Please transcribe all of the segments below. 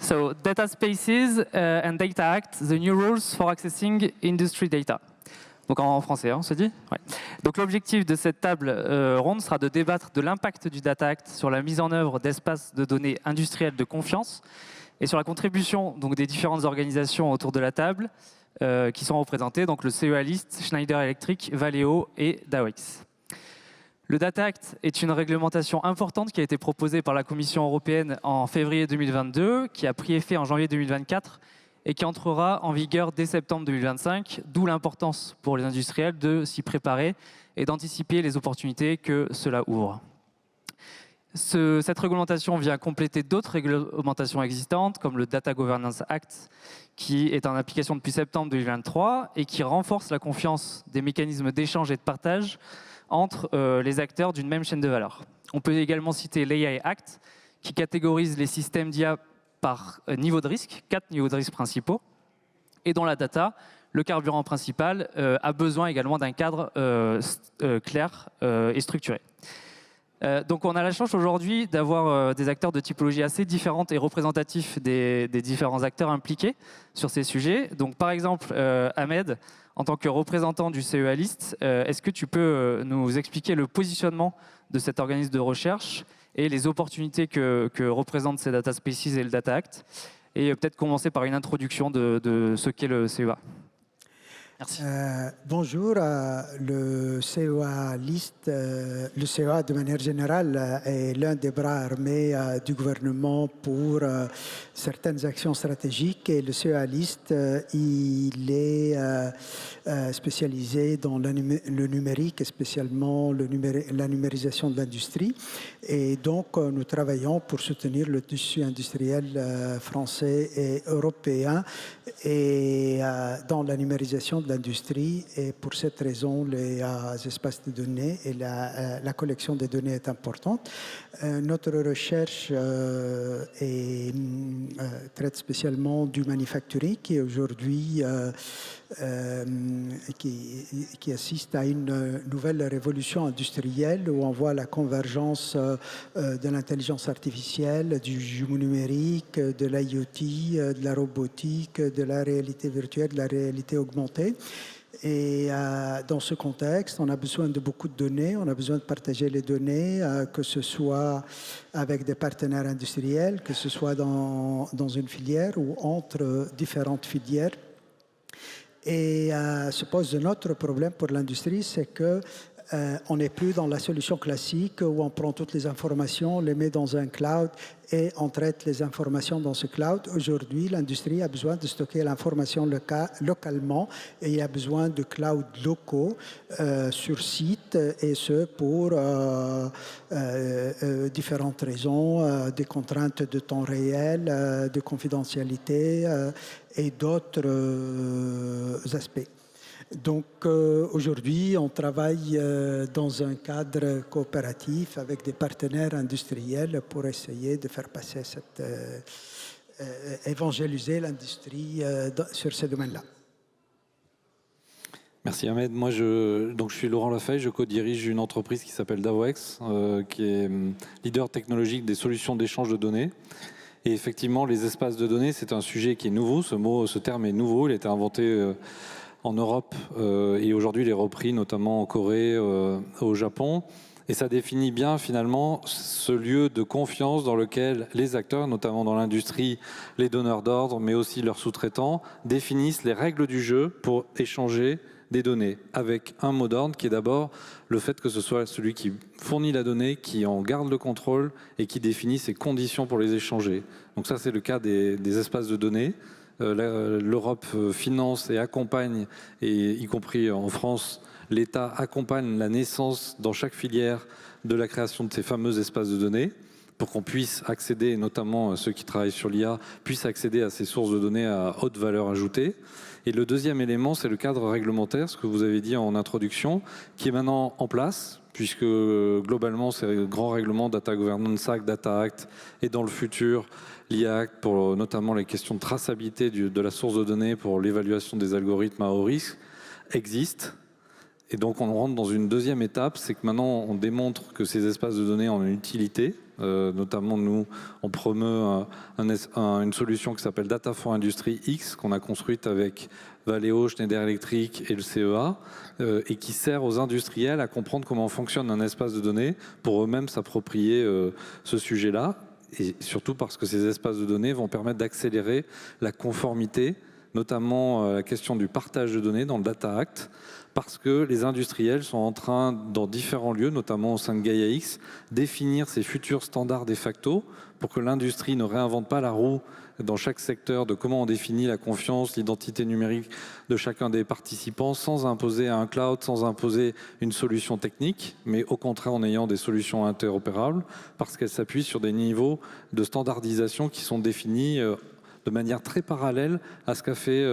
So, Data Spaces and Data Act, the new rules for accessing industry data. Donc en français, on se dit ouais. Donc l'objectif de cette table ronde sera de débattre de l'impact du Data Act sur la mise en œuvre d'espaces de données industriels de confiance et sur la contribution donc, des différentes organisations autour de la table qui sont représentées, donc le CEA List, Schneider Electric, Valeo et Dawix. Le Data Act est une réglementation importante qui a été proposée par la Commission européenne en février 2022, qui a pris effet en janvier 2024 et qui entrera en vigueur dès septembre 2025, d'où l'importance pour les industriels de s'y préparer et d'anticiper les opportunités que cela ouvre. Cette réglementation vient compléter d'autres réglementations existantes, comme le Data Governance Act, qui est en application depuis septembre 2023 et qui renforce la confiance des mécanismes d'échange et de partage entre les acteurs d'une même chaîne de valeur. On peut également citer l'AI Act, qui catégorise les systèmes d'IA par niveau de risque, 4 niveaux de risque principaux, et dont la data, le carburant principal, a besoin également d'un cadre clair et structuré. Donc on a la chance aujourd'hui d'avoir des acteurs de typologie assez différentes et représentatifs des différents acteurs impliqués sur ces sujets. Donc par exemple, Ahmed, en tant que représentant du CEA List, est-ce que tu peux nous expliquer le positionnement de cet organisme de recherche et les opportunités que représentent ces Data Spaces et le Data Act, et peut-être commencer par une introduction de ce qu'est le CEA. Merci. Bonjour, le CEA List, le CEA de manière générale est l'un des bras armés du gouvernement pour certaines actions stratégiques, et le CEA List, il est spécialisé dans le numérique et spécialement la numérisation de l'industrie, et donc nous travaillons pour soutenir le tissu industriel français et européen et dans la numérisation de l'industrie, et pour cette raison, les espaces de données et la collection des données est importante. Notre recherche traite spécialement du manufacturing, qui aujourd'hui qui assiste à une nouvelle révolution industrielle où on voit la convergence de l'intelligence artificielle, du jumeau numérique, de l'IoT, de la robotique, de la réalité virtuelle, de la réalité augmentée. Et dans ce contexte, on a besoin de beaucoup de données, on a besoin de partager les données, que ce soit avec des partenaires industriels, que ce soit dans une filière ou entre différentes filières. Et se pose un autre problème pour l'industrie, c'est que on n'est plus dans la solution classique où on prend toutes les informations, on les met dans un cloud et on traite les informations dans ce cloud. Aujourd'hui, l'industrie a besoin de stocker l'information localement, et il y a besoin de clouds locaux sur site, et ce pour différentes raisons, des contraintes de temps réel, de confidentialité et d'autres aspects. Donc aujourd'hui, on travaille dans un cadre coopératif avec des partenaires industriels pour essayer de faire passer évangéliser l'industrie sur ces domaines-là. Merci Ahmed. Moi, je suis Laurent Lafay, je co-dirige une entreprise qui s'appelle Davoex, qui est leader technologique des solutions d'échange de données. Et effectivement, les espaces de données, c'est un sujet qui est nouveau. Ce terme est nouveau, il a été inventé en Europe et aujourd'hui il est repris notamment en Corée, au Japon, et ça définit bien finalement ce lieu de confiance dans lequel les acteurs, notamment dans l'industrie, les donneurs d'ordre, mais aussi leurs sous-traitants, définissent les règles du jeu pour échanger des données, avec un mot d'ordre qui est d'abord le fait que ce soit celui qui fournit la donnée, qui en garde le contrôle et qui définit ses conditions pour les échanger. Donc ça, c'est le cas des espaces de données. L'Europe finance et accompagne, et y compris en France, l'État accompagne la naissance dans chaque filière de la création de ces fameux espaces de données pour qu'on puisse accéder, notamment ceux qui travaillent sur l'IA, puissent accéder à ces sources de données à haute valeur ajoutée. Et le deuxième élément, c'est le cadre réglementaire, ce que vous avez dit en introduction, qui est maintenant en place, puisque globalement, c'est le grand règlement Data Governance Act, Data Act, et dans le futur, l'IA Act pour notamment les questions de traçabilité de la source de données pour l'évaluation des algorithmes à haut risque, existe. Et donc on rentre dans une deuxième étape, c'est que maintenant on démontre que ces espaces de données ont une utilité, Notamment, nous, on promeut une solution qui s'appelle Data for Industry X, qu'on a construite avec Valeo, Schneider Electric et le CEA, et qui sert aux industriels à comprendre comment fonctionne un espace de données pour eux-mêmes s'approprier ce sujet-là. Et surtout parce que ces espaces de données vont permettre d'accélérer la conformité, notamment la question du partage de données dans le Data Act, parce que les industriels sont en train, dans différents lieux, notamment au sein de Gaia X, définir ces futurs standards de facto pour que l'industrie ne réinvente pas la roue dans chaque secteur de comment on définit la confiance, l'identité numérique de chacun des participants sans imposer un cloud, sans imposer une solution technique, mais au contraire en ayant des solutions interopérables parce qu'elles s'appuient sur des niveaux de standardisation qui sont définis de manière très parallèle à ce qu'a fait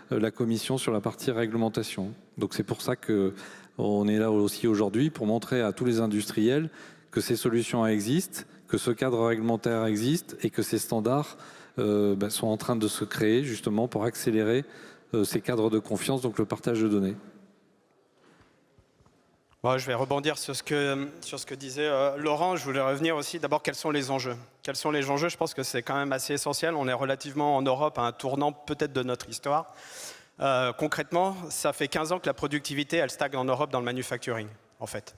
la Commission sur la partie réglementation. Donc c'est pour ça qu'on est là aussi aujourd'hui pour montrer à tous les industriels que ces solutions existent, que ce cadre réglementaire existe et que ces standards sont en train de se créer justement pour accélérer ces cadres de confiance, donc le partage de données. Bon, je vais rebondir sur ce que disait Laurent. Je voulais revenir aussi d'abord quels sont les enjeux. Quels sont les enjeux? Je pense que c'est quand même assez essentiel. On est relativement en Europe à un tournant peut-être de notre histoire. Concrètement, ça fait 15 ans que la productivité elle stagne en Europe dans le manufacturing, en fait.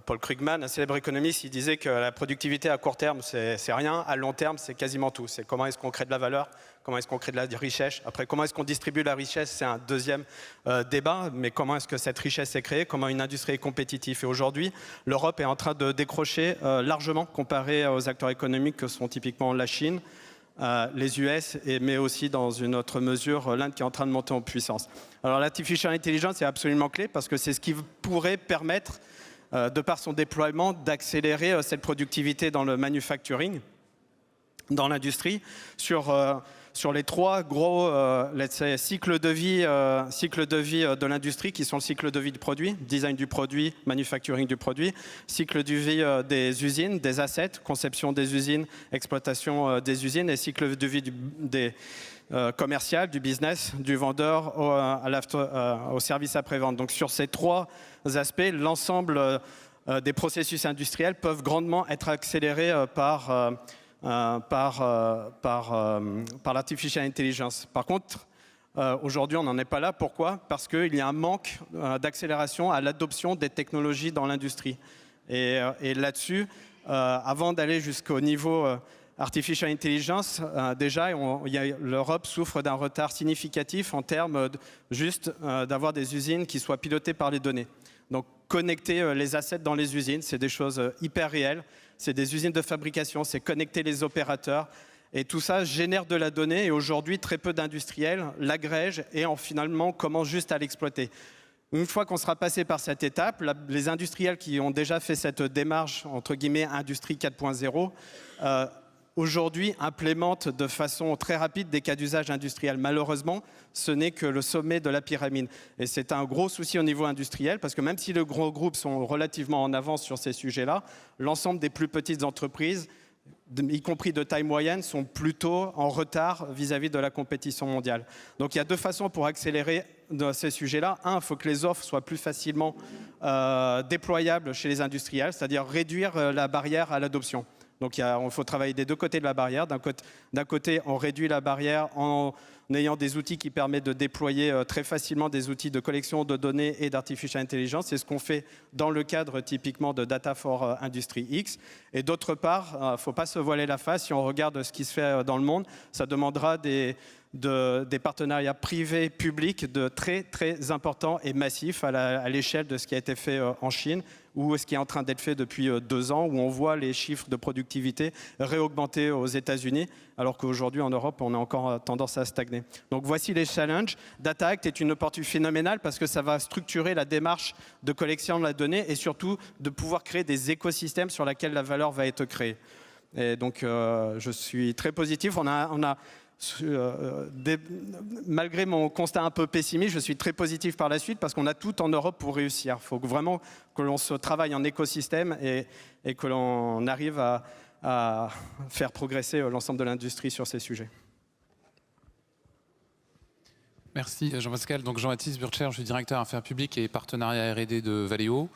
Paul Krugman, un célèbre économiste, il disait que la productivité à court terme, c'est rien. À long terme, c'est quasiment tout. C'est comment est-ce qu'on crée de la valeur, comment est-ce qu'on crée de la richesse. Après, comment est-ce qu'on distribue la richesse, c'est un deuxième débat. Mais comment est-ce que cette richesse est créée, comment une industrie est compétitive. Et aujourd'hui, l'Europe est en train de décrocher largement comparé aux acteurs économiques que sont typiquement la Chine, les US, mais aussi dans une autre mesure, l'Inde qui est en train de monter en puissance. Alors l'artificial intelligence est absolument clé parce que c'est ce qui pourrait permettre de par son déploiement, d'accélérer cette productivité dans le manufacturing, dans l'industrie, sur les trois gros cycles de vie de l'industrie qui sont le cycle de vie du produit, design du produit, manufacturing du produit, cycle de vie des usines, des assets, conception des usines, exploitation des usines et cycle de vie des commercial, du business, du vendeur au service après-vente. Donc sur ces trois aspects, l'ensemble des processus industriels peuvent grandement être accélérés par l'artificial intelligence. Par contre, aujourd'hui, on n'en est pas là. Pourquoi? Parce qu'il y a un manque d'accélération à l'adoption des technologies dans l'industrie. Et là-dessus, avant d'aller jusqu'au niveau artificial intelligence, déjà, l'Europe souffre d'un retard significatif en termes d'avoir des usines qui soient pilotées par les données. Donc, connecter les assets dans les usines, c'est des choses hyper réelles. C'est des usines de fabrication, c'est connecter les opérateurs. Et tout ça génère de la donnée. Et aujourd'hui, très peu d'industriels l'agrègent et finalement commencent juste à l'exploiter. Une fois qu'on sera passé par cette étape, les industriels qui ont déjà fait cette démarche, entre guillemets, industrie 4.0, aujourd'hui implémentent de façon très rapide des cas d'usage industriels. Malheureusement, ce n'est que le sommet de la pyramide. Et c'est un gros souci au niveau industriel, parce que même si les gros groupes sont relativement en avance sur ces sujets-là, l'ensemble des plus petites entreprises, y compris de taille moyenne, sont plutôt en retard vis-à-vis de la compétition mondiale. Donc il y a deux façons pour accélérer dans ces sujets-là. Un, il faut que les offres soient plus facilement déployables chez les industriels, c'est-à-dire réduire la barrière à l'adoption. Donc il faut travailler des deux côtés de la barrière. D'un côté, on réduit la barrière en ayant des outils qui permettent de déployer très facilement des outils de collection de données et d'artificial intelligence. C'est ce qu'on fait dans le cadre typiquement de Data for Industry X. Et d'autre part, il ne faut pas se voiler la face. Si on regarde ce qui se fait dans le monde, ça demandera des partenariats privés publics de très très importants et massifs à l'échelle de ce qui a été fait en Chine ou ce qui est en train d'être fait depuis 2 ans, où on voit les chiffres de productivité réaugmenter aux États-Unis, alors qu'aujourd'hui en Europe on a encore tendance à stagner. Donc voici les challenges. Data Act est une opportunité phénoménale parce que ça va structurer la démarche de collection de la donnée et surtout de pouvoir créer des écosystèmes sur lesquels la valeur va être créée. Et donc je suis très positif. Malgré mon constat un peu pessimiste, je suis très positif par la suite parce qu'on a tout en Europe pour réussir. Il faut vraiment que l'on se travaille en écosystème et que l'on arrive à faire progresser l'ensemble de l'industrie sur ces sujets. Merci Jean-Pascal. Donc Jean-Baptiste Burcher, je suis directeur affaires publiques et partenariat R&D de Valeo,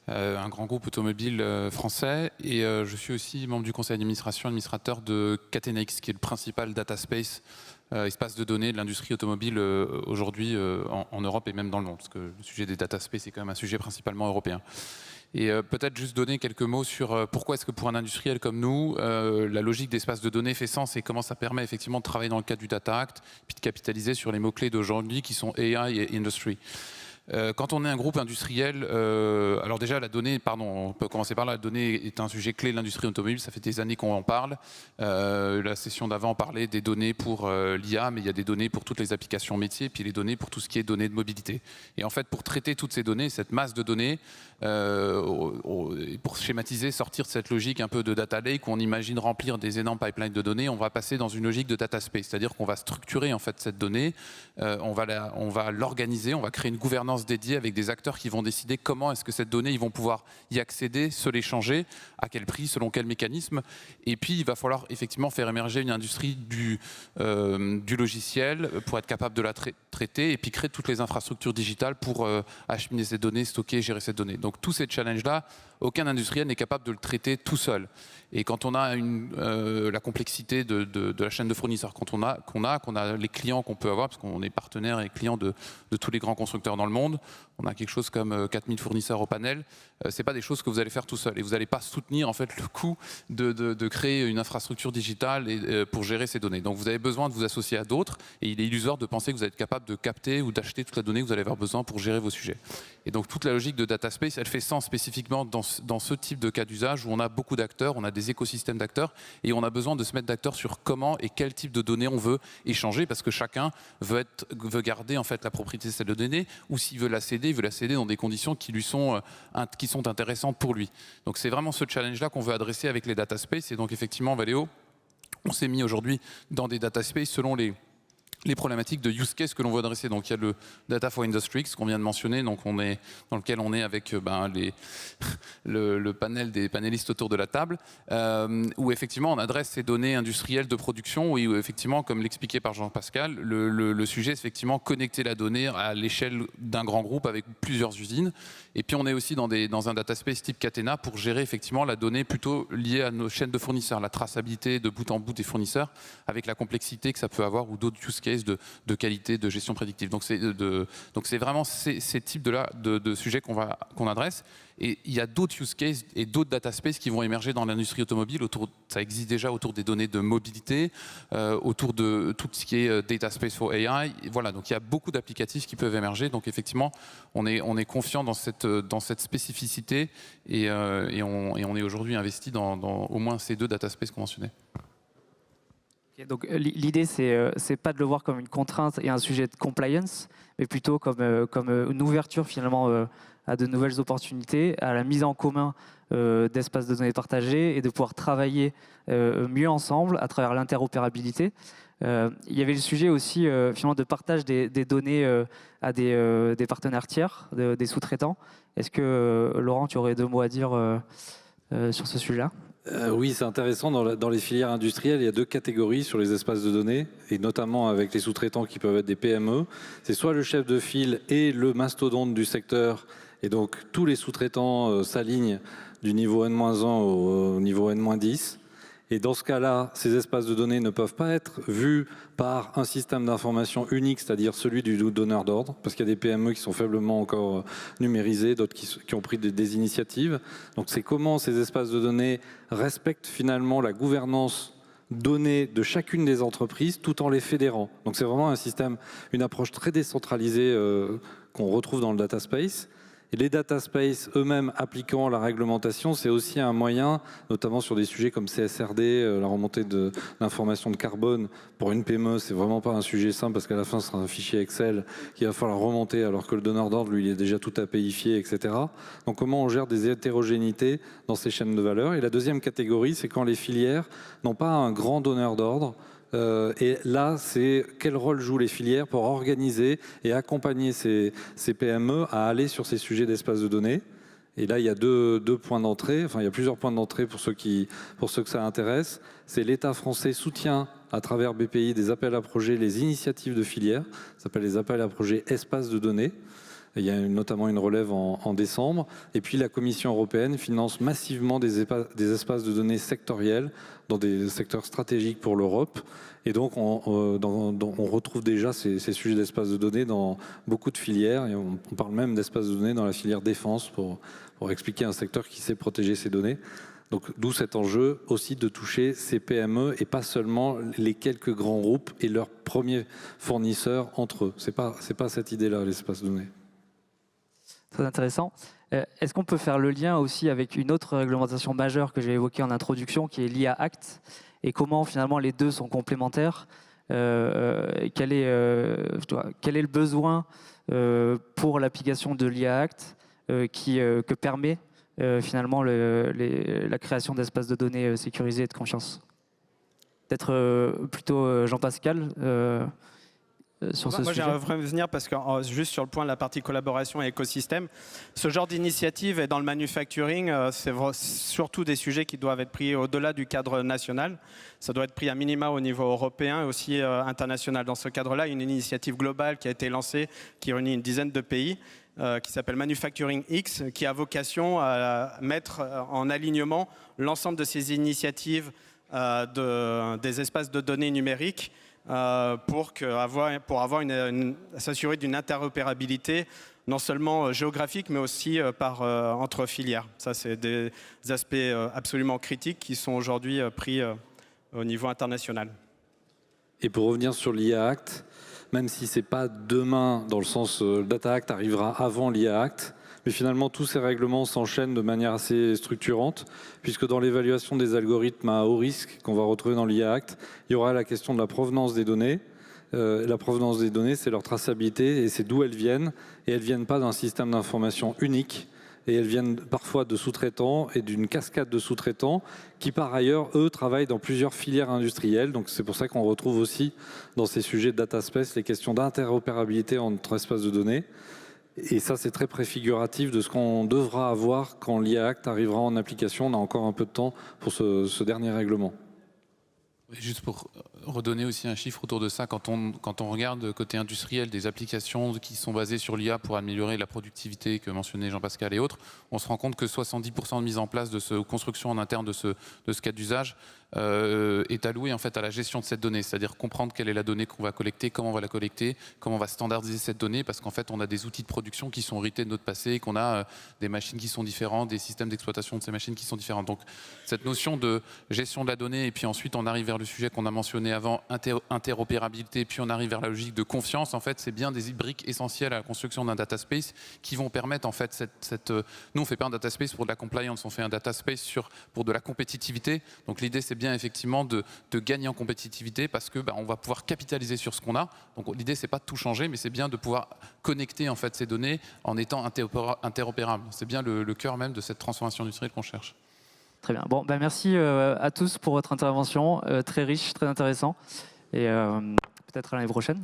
un grand groupe automobile français. Et je suis aussi membre du conseil d'administration, administrateur de Catenix, qui est le principal data space, espace de données de l'industrie automobile aujourd'hui en Europe et même dans le monde. Parce que le sujet des data space est quand même un sujet principalement européen. Et peut-être juste donner quelques mots sur pourquoi est-ce que pour un industriel comme nous, la logique d'espace de données fait sens et comment ça permet effectivement de travailler dans le cadre du Data Act, puis de capitaliser sur les mots-clés d'aujourd'hui qui sont AI et Industry. Quand on est un groupe industriel, alors déjà la donnée, on peut commencer par là, la donnée est un sujet clé de l'industrie automobile, ça fait des années qu'on en parle. La session d'avant parlait des données pour l'IA, mais il y a des données pour toutes les applications métiers, puis les données pour tout ce qui est données de mobilité. Et en fait, pour traiter toutes ces données, cette masse de données, pour schématiser, sortir de cette logique un peu de data lake où on imagine remplir des énormes pipelines de données, on va passer dans une logique de data space, c'est-à-dire qu'on va structurer en fait cette donnée, on va l'organiser, on va créer une gouvernance dédiée avec des acteurs qui vont décider comment est-ce que cette donnée, ils vont pouvoir y accéder, se l'échanger, à quel prix, selon quel mécanisme. Et puis, il va falloir effectivement faire émerger une industrie du logiciel pour être capable de la traiter et puis créer toutes les infrastructures digitales pour acheminer ces données, stocker, gérer ces données. Donc tous ces challenges-là, aucun industriel n'est capable de le traiter tout seul. Et quand on a la complexité de la chaîne de fournisseurs qu'on a les clients qu'on peut avoir, parce qu'on est partenaire et client de tous les grands constructeurs dans le monde, on a quelque chose comme 4000 fournisseurs au panel, c'est pas des choses que vous allez faire tout seul. Et vous n'allez pas soutenir en fait le coût de créer une infrastructure digitale pour gérer ces données. Donc vous avez besoin de vous associer à d'autres, et il est illusoire de penser que vous êtes capable de capter ou d'acheter toute la donnée que vous allez avoir besoin pour gérer vos sujets. Et donc toute la logique de data space, elle fait sens spécifiquement dans ce type de cas d'usage où on a beaucoup d'acteurs, on a des écosystèmes d'acteurs, et on a besoin de se mettre d'acteurs sur comment et quel type de données on veut échanger, parce que chacun veut garder en fait la propriété de cette donnée, ou s'il veut la céder, il veut la céder dans des conditions qui sont intéressantes pour lui. Donc c'est vraiment ce challenge-là qu'on veut adresser avec les data space. Et donc effectivement, Valeo, on s'est mis aujourd'hui dans des data space selon les problématiques de use case que l'on veut adresser. Donc il y a le Data for Industry, ce qu'on vient de mentionner, donc dans lequel on est avec le panel des panélistes autour de la table, où effectivement on adresse ces données industrielles de production, où effectivement, comme l'expliquait par Jean-Pascal, le sujet c'est effectivement connecter la donnée à l'échelle d'un grand groupe avec plusieurs usines. Et puis on est aussi dans un data space type Catena pour gérer effectivement la donnée plutôt liée à nos chaînes de fournisseurs, la traçabilité de bout en bout des fournisseurs, avec la complexité que ça peut avoir, ou d'autres use cases de qualité, de gestion prédictive. Donc c'est vraiment ces types de sujets qu'on adresse. Et il y a d'autres use cases et d'autres data space qui vont émerger dans l'industrie automobile. Ça existe déjà autour des données de mobilité, autour de tout ce qui est data space for AI. Voilà, donc il y a beaucoup d'applicatifs qui peuvent émerger. Donc effectivement, on est confiant dans cette spécificité et on est aujourd'hui investi dans au moins ces deux data space qu'on mentionnait. Donc l'idée, c'est pas de le voir comme une contrainte et un sujet de compliance, mais plutôt comme une ouverture finalement à de nouvelles opportunités, à la mise en commun d'espaces de données partagés et de pouvoir travailler mieux ensemble à travers l'interopérabilité. Il y avait le sujet aussi finalement de partage des données à des partenaires tiers, des sous-traitants. Est-ce que Laurent, tu aurais 2 mots à dire sur ce sujet-là ? Oui, c'est intéressant. Dans les filières industrielles, il y a 2 catégories sur les espaces de données, et notamment avec les sous-traitants qui peuvent être des PME. C'est soit le chef de file et le mastodonte du secteur, et donc tous les sous-traitants s'alignent du niveau N-1 au niveau N-10. Et dans ce cas-là, ces espaces de données ne peuvent pas être vus par un système d'information unique, c'est-à-dire celui du donneur d'ordre, parce qu'il y a des PME qui sont faiblement encore numérisées, d'autres qui ont pris des initiatives. Donc c'est comment ces espaces de données respectent finalement la gouvernance données de chacune des entreprises tout en les fédérant. Donc c'est vraiment un système, une approche très décentralisée qu'on retrouve dans le data space. Et les data space eux-mêmes appliquant la réglementation, c'est aussi un moyen, notamment sur des sujets comme CSRD, la remontée de l'information de carbone. Pour une PME, c'est vraiment pas un sujet simple parce qu'à la fin, ce sera un fichier Excel qu'il va falloir remonter alors que le donneur d'ordre, lui, il est déjà tout APIfié, etc. Donc comment on gère des hétérogénéités dans ces chaînes de valeur. Et la deuxième catégorie, c'est quand les filières n'ont pas un grand donneur d'ordre. Et là, c'est quel rôle jouent les filières pour organiser et accompagner ces PME à aller sur ces sujets d'espace de données. Et là, il y a deux points d'entrée, enfin il y a plusieurs points d'entrée pour ceux que ça intéresse. C'est l'État français soutient à travers BPI des appels à projets, les initiatives de filière, ça s'appelle les appels à projets espaces de données. Il y a notamment une relève en décembre. Et puis la Commission européenne finance massivement des espaces de données sectoriels dans des secteurs stratégiques pour l'Europe. Et donc on retrouve déjà ces sujets d'espaces de données dans beaucoup de filières. Et on parle même d'espaces de données dans la filière défense pour expliquer un secteur qui sait protéger ses données. Donc d'où cet enjeu aussi de toucher ces PME et pas seulement les quelques grands groupes et leurs premiers fournisseurs entre eux. C'est pas cette idée-là, l'espace de données. Très intéressant. Est-ce qu'on peut faire le lien aussi avec une autre réglementation majeure que j'ai évoquée en introduction, qui est l'IA Act, et comment finalement les deux sont complémentaires? Quel est le besoin pour l'application de l'IA Act que permet finalement la création d'espaces de données sécurisés et de confiance? Peut-être plutôt Jean-Pascal sur ce Moi, sujet. j'aimerais revenir parce que juste sur le point de la partie collaboration et écosystème, ce genre d'initiative et dans le manufacturing, c'est surtout des sujets qui doivent être pris au-delà du cadre national. Ça doit être pris à minima au niveau européen et aussi international. Dans ce cadre-là, une initiative globale qui a été lancée, qui réunit une dizaine de pays, qui s'appelle Manufacturing X, qui a vocation à mettre en alignement l'ensemble de ces initiatives des espaces de données numériques pour s'assurer d'une interopérabilité non seulement géographique mais aussi entre filières. Ça, c'est des aspects absolument critiques qui sont aujourd'hui pris au niveau international. Et pour revenir sur l'IA Act, même si ce n'est pas demain, dans le sens Data Act arrivera avant l'IA Act, mais finalement tous ces règlements s'enchaînent de manière assez structurante, puisque dans l'évaluation des algorithmes à haut risque qu'on va retrouver dans l'IA Act, il y aura la question de la provenance des données. La provenance des données, c'est leur traçabilité et c'est d'où elles viennent. Et elles ne viennent pas d'un système d'information unique. Et elles viennent parfois de sous-traitants et d'une cascade de sous-traitants qui, par ailleurs, eux, travaillent dans plusieurs filières industrielles. Donc c'est pour ça qu'on retrouve aussi dans ces sujets de data space les questions d'interopérabilité entre espaces de données. Et ça, c'est très préfiguratif de ce qu'on devra avoir quand l'IA Act arrivera en application. On a encore un peu de temps pour ce dernier règlement. Juste pour redonner aussi un chiffre autour de ça, quand on regarde côté industriel des applications qui sont basées sur l'IA pour améliorer la productivité que mentionnait Jean-Pascal et autres, on se rend compte que 70% de mise en place de construction en interne de ce cas d'usage est alloué en fait à la gestion de cette donnée, c'est-à-dire comprendre quelle est la donnée qu'on va collecter, comment on va la collecter, comment on va standardiser cette donnée, parce qu'en fait on a des outils de production qui sont hérités de notre passé, qu'on a des machines qui sont différentes, des systèmes d'exploitation de ces machines qui sont différents. Donc cette notion de gestion de la donnée, et puis ensuite on arrive vers le sujet qu'on a mentionné avant, interopérabilité, puis on arrive vers la logique de confiance, en fait c'est bien des briques essentielles à la construction d'un data space qui vont permettre en fait nous on fait pas un data space pour de la compliance, on fait un data space pour de la compétitivité. Donc l'idée c'est bien effectivement de gagner en compétitivité parce que on va pouvoir capitaliser sur ce qu'on a. Donc l'idée c'est pas de tout changer, mais c'est bien de pouvoir connecter en fait ces données en étant interopérable. C'est bien le cœur même de cette transformation industrielle qu'on cherche. Très bien. Bon, merci à tous pour votre intervention, très riche, très intéressant, et peut-être à l'année prochaine.